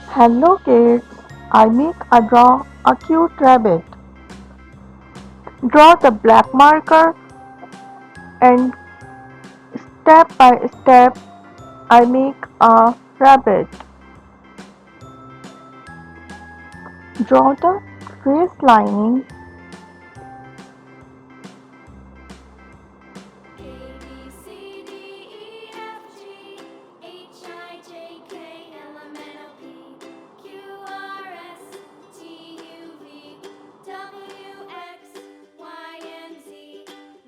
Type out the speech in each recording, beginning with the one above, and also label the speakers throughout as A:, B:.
A: Hello kids, I make a draw a cute rabbit. Draw the black marker and step by step I make a rabbit. Draw the face lining.
B: A B C D E F G H I J K L M N O P Q R S T U V W X Y and Z.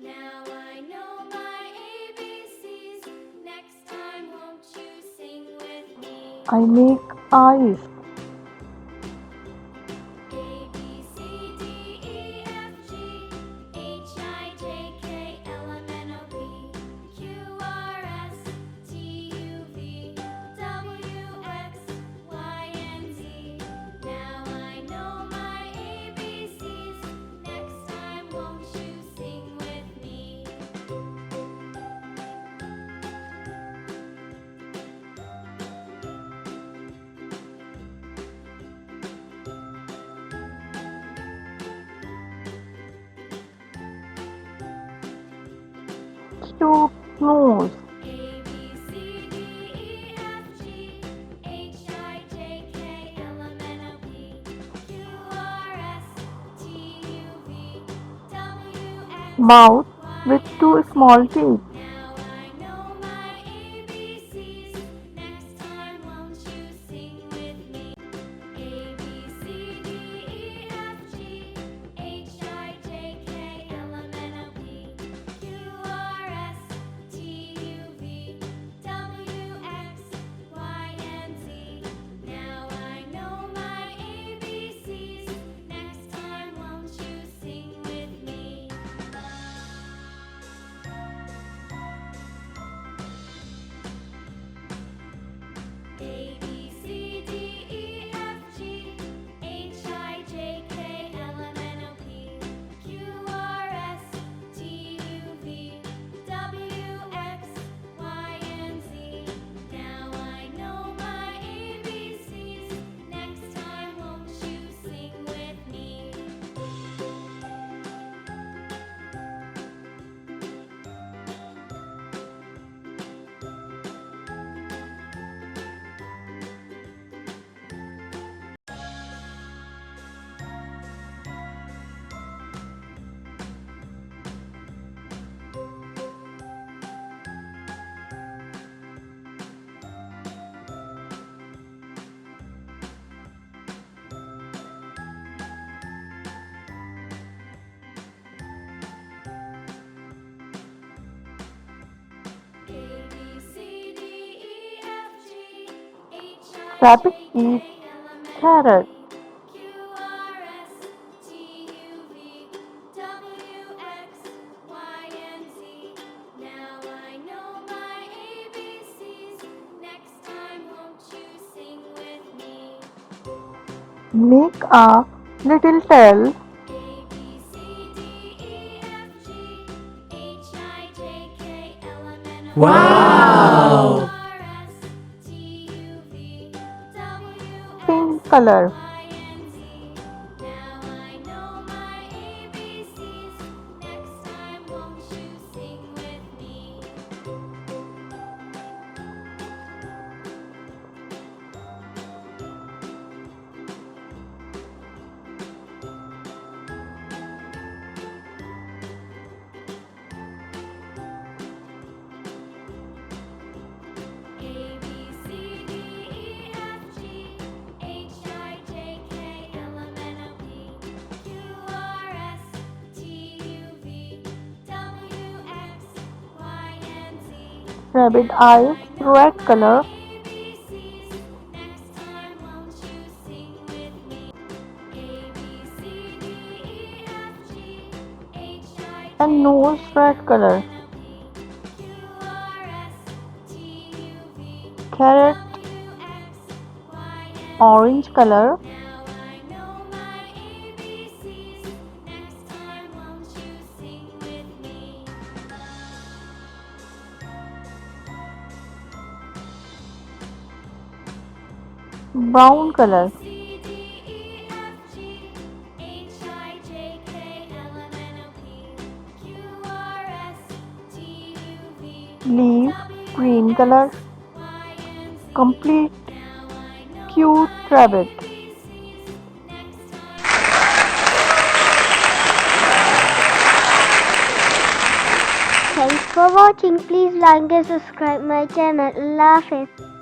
B: Now I know my ABCs. Next time, won't you sing with me?
A: I make eyes.
B: A B C D E F G H I J K L M N O P Q R S T U V W X Y and Z. Now I know my ABCs. Next time, won't you sing with me?
A: Cute nose.
B: A B C D E F G H I J K L M N O P Q R S T U V W X
A: Mouth with
B: Y
A: two
B: and
A: small
B: Z.
A: teeth.
B: Now I know my ABCs. Next time, won't you sing with me? A B C D E F G H I J K L M N O P Q R S T U V W X Y and Z. Now I know my ABCs. Next time, won't you sing with me? A B C D E F G H I J K L M N O P Q R S T U V W X Y and Z. Now I know my ABCs. Next time, won't you sing with me? A B C D E F G H I
A: Rabbit
B: J
A: eats
B: K L M N O
A: carrot.
B: P Q R S T U V W X Y and Z. Now I know my ABCs. Next time, won't you sing with me?
A: Make a little tail.
B: A B C D E F G H I J K L M N O P
C: Wow!
B: Q R S T U V W X
A: Pink color.
B: Y and Z. Now I know my ABCs. Next time, won't you sing with me? A B C D E F G H I J K L M N O P Q R S T U V W X Y and Z.
A: Rabbit
B: Now
A: eyes.
B: I know
A: Red
B: my
A: color.
B: ABCs. Next time, won't you sing with me? A B C D E F G H I
A: And
B: J
A: nose
B: K
A: red
B: L M
A: color.
B: N O P Q R S T U V
A: Carrot
B: W X Y and
A: orange
B: Z.
A: color.
B: Now I know my ABCs. Next time, won't you sing with me?
A: Brown color.
B: C, D, E, F, G, H, I, J, K, L, M, N, O, P, Q, R, S, T, U, V,
A: Leaf.
B: W,
A: Green color.
B: X, Y, and Z.
A: Complete.
B: Now I know
A: Cute
B: my
A: rabbit.
B: ABCs. Next time.
C: Thanks for watching. Please like and subscribe my channel. Allah Hafiz.